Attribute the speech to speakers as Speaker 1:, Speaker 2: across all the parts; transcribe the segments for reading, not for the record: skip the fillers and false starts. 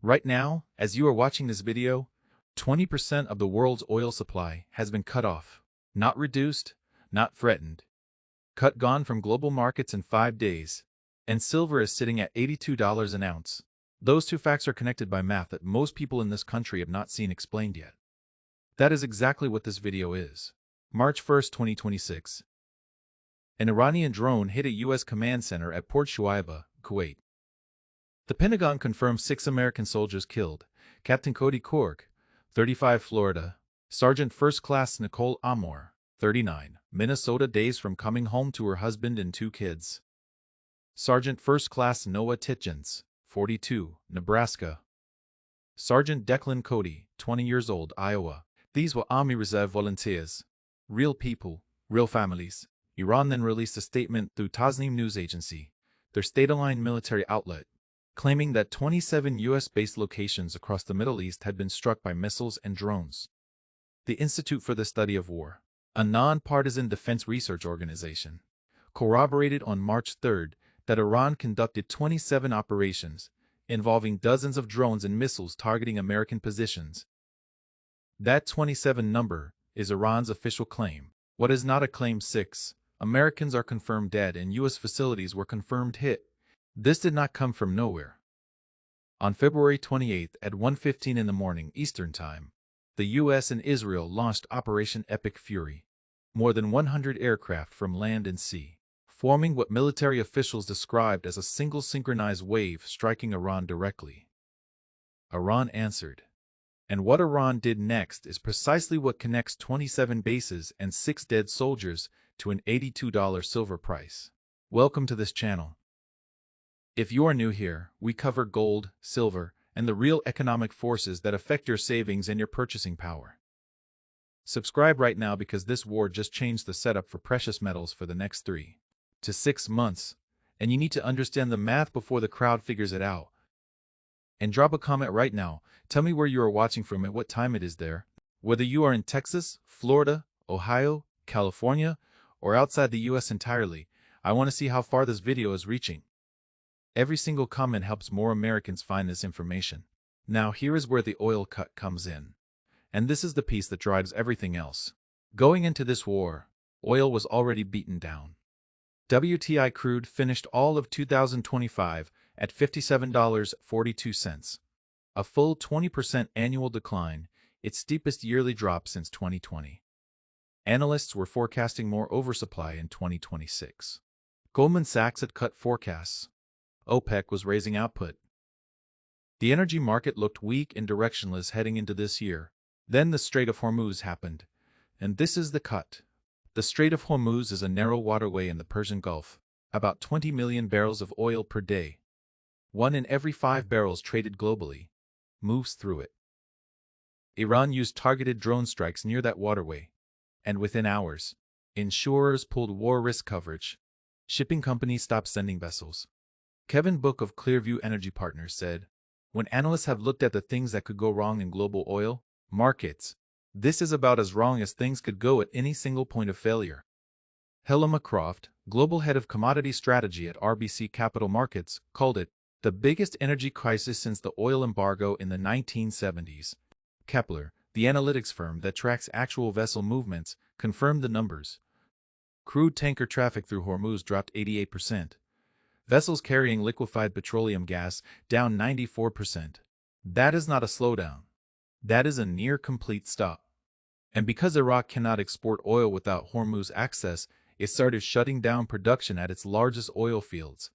Speaker 1: Right now, as you are watching this video, 20% of the world's oil supply has been cut off. Not reduced, not threatened. Gone from global markets in 5 days. And silver is sitting at $82 an ounce. Those two facts are connected by math that most people in this country have not seen explained yet. That is exactly what this video is. March 1st, 2026. An Iranian drone hit a U.S. command center at Port Shuaibah, Kuwait. The Pentagon confirmed 6 American soldiers killed: Captain Cody Cork, 35, Florida; Sergeant First Class Nicole Amor, 39, Minnesota, days from coming home to her husband and 2 kids; Sergeant First Class Noah Titjens, 42, Nebraska; Sergeant Declan Cody, 20 years old, Iowa. These were Army Reserve volunteers. Real people, real families. Iran then released a statement through Tasnim news agency, their state-aligned military outlet, claiming that 27 U.S.-based locations across the Middle East had been struck by missiles and drones. The Institute for the Study of War, a nonpartisan defense research organization, corroborated on March 3rd that Iran conducted 27 operations involving dozens of drones and missiles targeting American positions. That 27 number is Iran's official claim. What is not a claim: 6 Americans are confirmed dead and U.S. facilities were confirmed hit. This did not come from nowhere. On February 28th at 1:15 in the morning Eastern Time, the U.S. and Israel launched Operation Epic Fury. More than 100 aircraft from land and sea, forming what military officials described as a single synchronized wave striking Iran directly. Iran answered. And what Iran did next is precisely what connects 27 bases and 6 dead soldiers to an $82 silver price. Welcome to this channel. If you are new here, we cover gold, silver, and the real economic forces that affect your savings and your purchasing power. Subscribe right now because this war just changed the setup for precious metals for the next 3 to 6 months, and you need to understand the math before the crowd figures it out. And drop a comment right now. Tell me where you are watching from and what time it is there. Whether you are in Texas, Florida, Ohio, California, or outside the US entirely, I want to see how far this video is reaching. Every single comment helps more Americans find this information. Now here is where the oil cut comes in. And this is the piece that drives everything else. Going into this war, oil was already beaten down. WTI crude finished all of 2025 at $57.42. A full 20% annual decline, its steepest yearly drop since 2020. Analysts were forecasting more oversupply in 2026. Goldman Sachs had cut forecasts. OPEC was raising output. The energy market looked weak and directionless heading into this year. Then the Strait of Hormuz happened. And this is the cut. The Strait of Hormuz is a narrow waterway in the Persian Gulf, about 20 million barrels of oil per day. 1 in every 5 barrels traded globally moves through it. Iran used targeted drone strikes near that waterway, and within hours, insurers pulled war risk coverage. Shipping companies stopped sending vessels. Kevin Book of Clearview Energy Partners said, "When analysts have looked at the things that could go wrong in global oil markets, this is about as wrong as things could go at any single point of failure." Helena Croft, global head of commodity strategy at RBC Capital Markets, called it the biggest energy crisis since the oil embargo in the 1970s. Kepler, the analytics firm that tracks actual vessel movements, confirmed the numbers. Crude tanker traffic through Hormuz dropped 88%. Vessels carrying liquefied petroleum gas down 94%. That is not a slowdown. That is a near complete stop. And because Iraq cannot export oil without Hormuz access, it started shutting down production at its largest oil fields.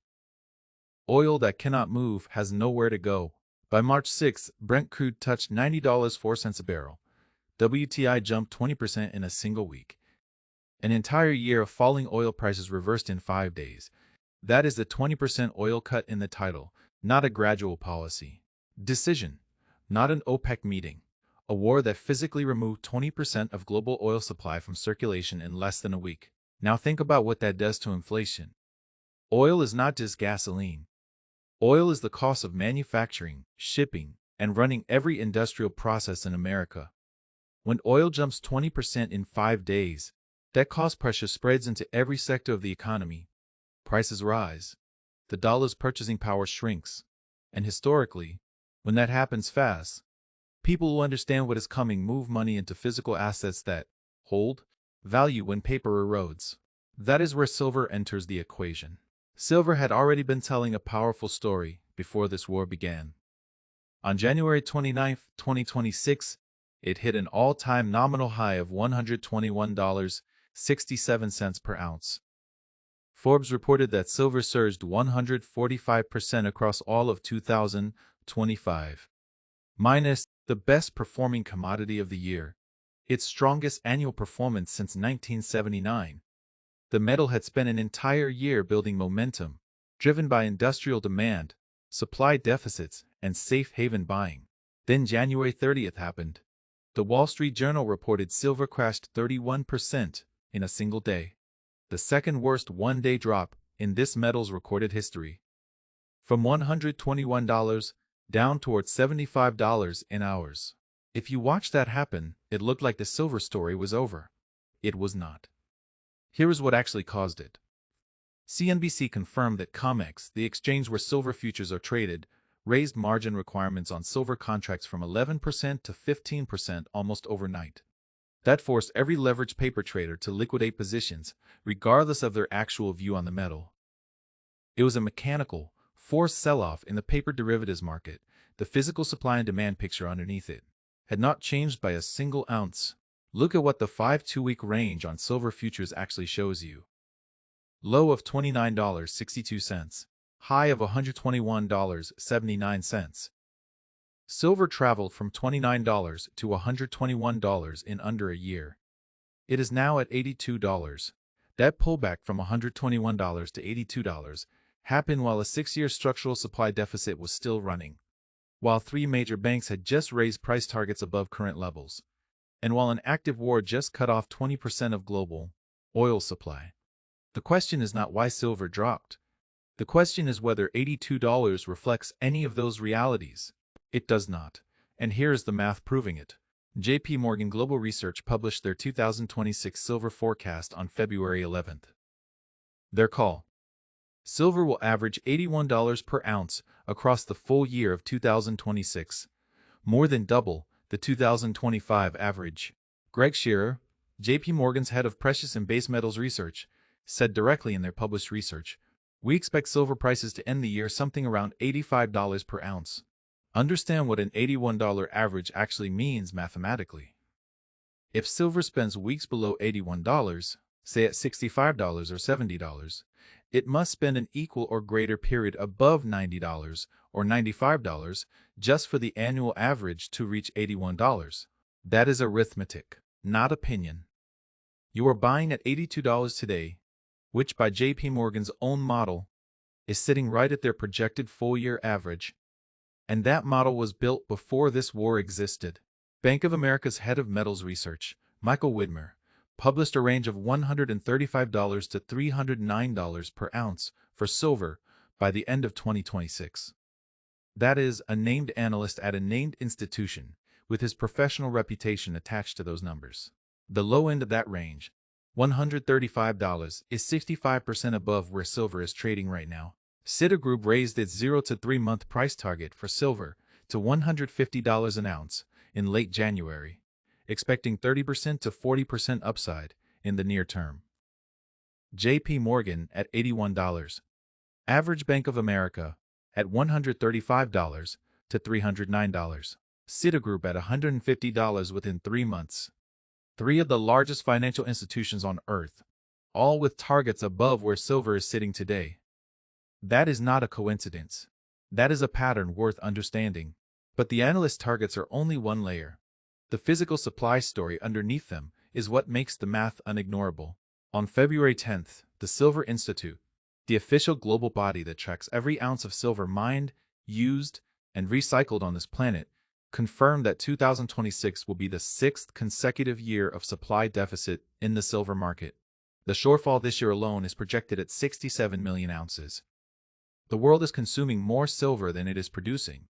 Speaker 1: Oil that cannot move has nowhere to go. By March 6, Brent crude touched $90.04 a barrel. WTI jumped 20% in a single week. An entire year of falling oil prices reversed in 5 days. That is the 20% oil cut in the title, not a gradual policy decision, not an OPEC meeting. A war that physically removed 20% of global oil supply from circulation in less than a week. Now think about what that does to inflation. Oil is not just gasoline. Oil is the cost of manufacturing, shipping, and running every industrial process in America. When oil jumps 20% in 5 days, that cost pressure spreads into every sector of the economy. Prices rise. The dollar's purchasing power shrinks. And historically, When that happens fast, people who understand what is coming move money into physical assets that hold value when paper erodes. That is where silver enters the equation. Silver had already been telling a powerful story before this war began. On January 29, 2026, it hit an all-time nominal high of $121.67 per ounce. Forbes reported that silver surged 145% across all of 2025, minus the best-performing commodity of the year, its strongest annual performance since 1979. The metal had spent an entire year building momentum, driven by industrial demand, supply deficits, and safe haven buying. Then January 30th happened. The Wall Street Journal reported silver crashed 31% in a single day, the second worst one-day drop in this metal's recorded history. From $121 down towards $75 in hours. If you watched that happen, it looked like the silver story was over. It was not. Here is what actually caused it. CNBC confirmed that COMEx, the exchange where silver futures are traded, raised margin requirements on silver contracts from 11% to 15% almost overnight. That forced every leveraged paper trader to liquidate positions, regardless of their actual view on the metal. It was a mechanical, forced sell-off in the paper derivatives market. The physical supply and demand picture underneath it had not changed by a single ounce. Look at what the 5-2-week range on silver futures actually shows you. Low of $29.62, high of $121.79. Silver traveled from $29 to $121 in under a year. It is now at $82. That pullback from $121 to $82 happened while a 6-year structural supply deficit was still running, while 3 major banks had just raised price targets above current levels, and while an active war just cut off 20% of global oil supply. The question is not why silver dropped. The question is whether $82 reflects any of those realities. It does not, and here is the math proving it. J.P. Morgan Global Research published their 2026 silver forecast on February 11th. Their call: silver will average $81 per ounce across the full year of 2026, more than double the 2025 average. Greg Shearer, J.P. Morgan's head of precious and base metals research, said directly in their published research, "We expect silver prices to end the year something around $85 per ounce." Understand what an $81 average actually means mathematically. If silver spends weeks below $81, say at $65 or $70, it must spend an equal or greater period above $90 or $95 just for the annual average to reach $81. That is arithmetic, not opinion. You are buying at $82 today, which by J.P. Morgan's own model is sitting right at their projected full-year average. And that model was built before this war existed. Bank of America's head of metals research, Michael Widmer, published a range of $135 to $309 per ounce for silver by the end of 2026. That is, a named analyst at a named institution with his professional reputation attached to those numbers. The low end of that range, $135, is 65% above where silver is trading right now. Citigroup raised its 0 to 3-month price target for silver to $150 an ounce in late January, expecting 30% to 40% upside in the near term. J.P. Morgan at $81. Average Bank of America at $135 to $309. Citigroup at $150 within 3 months. 3 of the largest financial institutions on Earth, all with targets above where silver is sitting today. That is not a coincidence. That is a pattern worth understanding. But the analyst targets are only one layer. The physical supply story underneath them is what makes the math unignorable. On February 10th, the Silver Institute, the official global body that tracks every ounce of silver mined, used, and recycled on this planet, confirmed that 2026 will be the 6th consecutive year of supply deficit in the silver market. The shortfall this year alone is projected at 67 million ounces. The world is consuming more silver than it is producing,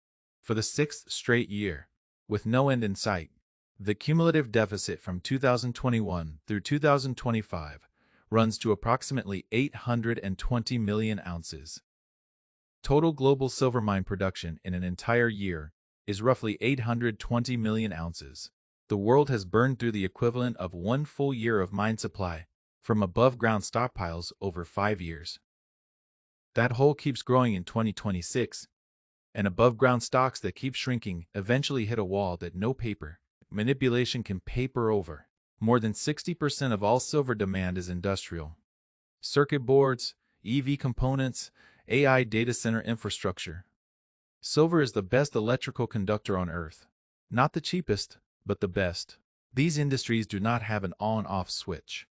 Speaker 1: for the 6th straight year, with no end in sight. The cumulative deficit from 2021 through 2025 runs to approximately 820 million ounces. Total global silver mine production in an entire year is roughly 820 million ounces. The world has burned through the equivalent of 1 full year of mine supply from above-ground stockpiles over 5 years. That hole keeps growing in 2026, and above-ground stocks that keep shrinking eventually hit a wall that no paper manipulation can paper over. More than 60% of all silver demand is industrial. Circuit boards, EV components, AI data center infrastructure. Silver is the best electrical conductor on Earth. Not the cheapest, but the best. These industries do not have an on-off switch.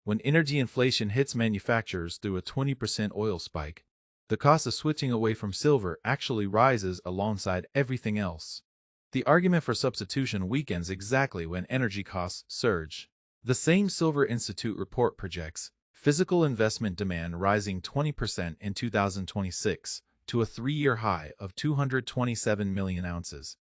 Speaker 1: When energy inflation hits manufacturers through a 20% oil spike, the cost of switching away from silver actually rises alongside everything else. The argument for substitution weakens exactly when energy costs surge. The same Silver Institute report projects physical investment demand rising 20% in 2026 to a 3-year high of 227 million ounces.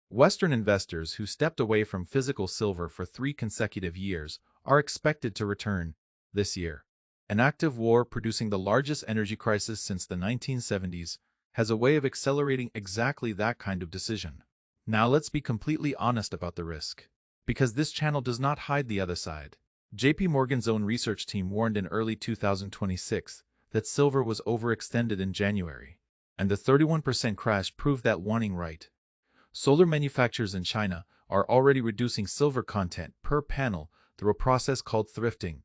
Speaker 1: Western investors who stepped away from physical silver for 3 consecutive years are expected to return this year. An active war producing the largest energy crisis since the 1970s has a way of accelerating exactly that kind of decision. Now let's be completely honest about the risk, because this channel does not hide the other side. JP Morgan's own research team warned in early 2026 that silver was overextended in January, and the 31% crash proved that warning right. Solar manufacturers in China are already reducing silver content per panel through a process called thrifting,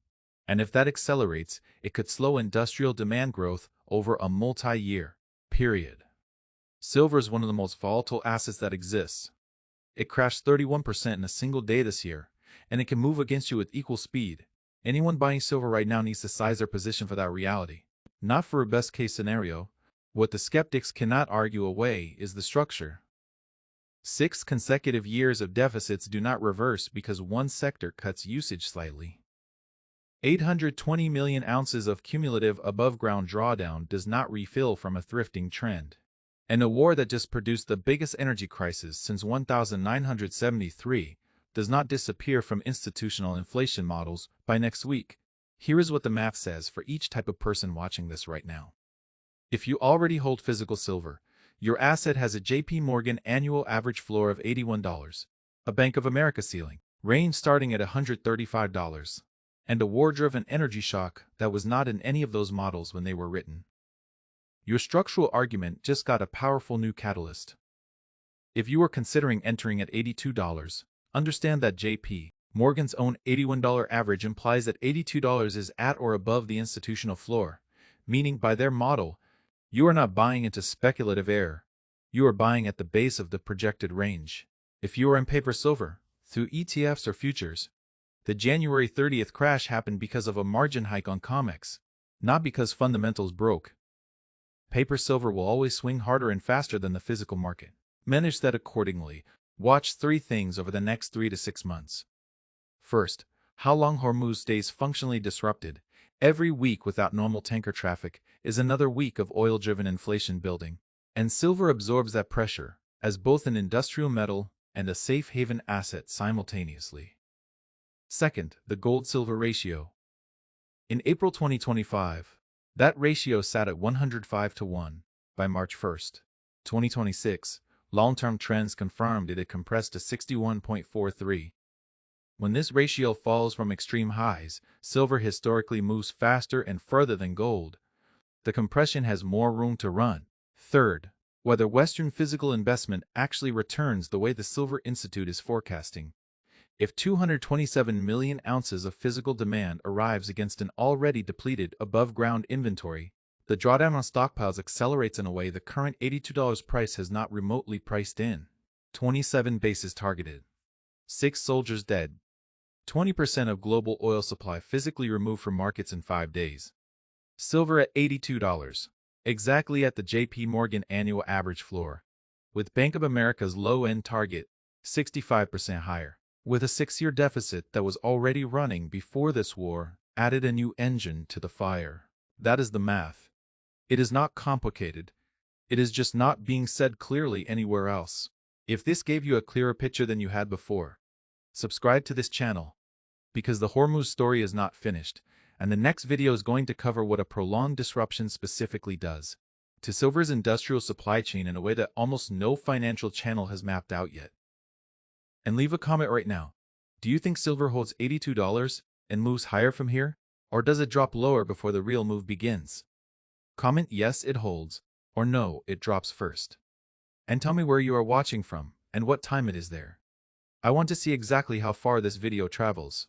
Speaker 1: and if that accelerates, it could slow industrial demand growth over a multi-year period. Silver is one of the most volatile assets that exists. It crashed 31% in a single day this year, and it can move against you with equal speed. Anyone buying silver right now needs to size their position for that reality, not for a best-case scenario. What the skeptics cannot argue away is the structure. 6 consecutive years of deficits do not reverse because one sector cuts usage slightly. 820 million ounces of cumulative above-ground drawdown does not refill from a thrifting trend. And a war that just produced the biggest energy crisis since 1973 does not disappear from institutional inflation models by next week. Here is what the math says for each type of person watching this right now. If you already hold physical silver, your asset has a JP Morgan annual average floor of $81, a Bank of America ceiling, range starting at $135, and a war-driven energy shock that was not in any of those models when they were written. Your structural argument just got a powerful new catalyst. If you are considering entering at $82, understand that JP Morgan's own $81 average implies that $82 is at or above the institutional floor, meaning by their model, you are not buying into speculative air. You are buying at the base of the projected range. If you are in paper silver, through ETFs or futures, the January 30th crash happened because of a margin hike on comex, not because fundamentals broke. Paper silver will always swing harder and faster than the physical market. Manage that accordingly. Watch 3 things over the next 3 to 6 months. First, how long Hormuz stays functionally disrupted. Every week without normal tanker traffic is another week of oil-driven inflation building, and silver absorbs that pressure as both an industrial metal and a safe haven asset simultaneously. Second, the gold-silver ratio. In April 2025, that ratio sat at 105 to 1. By March 1, 2026, long-term trends confirmed it had compressed to 61.43. When this ratio falls from extreme highs, silver historically moves faster and further than gold. The compression has more room to run. Third, whether Western physical investment actually returns the way the Silver Institute is forecasting. If 227 million ounces of physical demand arrives against an already depleted above-ground inventory, the drawdown on stockpiles accelerates in a way the current $82 price has not remotely priced in. 27 bases targeted. 6 soldiers dead. 20% of global oil supply physically removed from markets in 5 days. Silver at $82, exactly at the JP Morgan annual average floor, with Bank of America's low-end target 65% higher. With a 6-year deficit that was already running before this war, added a new engine to the fire. That is the math. It is not complicated. It is just not being said clearly anywhere else. If this gave you a clearer picture than you had before, subscribe to this channel, because the Hormuz story is not finished, and the next video is going to cover what a prolonged disruption specifically does. to silver's industrial supply chain in a way that almost no financial channel has mapped out yet. And leave a comment right now. Do you think silver holds $82 and moves higher from here? Or does it drop lower before the real move begins? Comment yes, it holds, or no, it drops first. And tell me where you are watching from and what time it is there. I want to see exactly how far this video travels.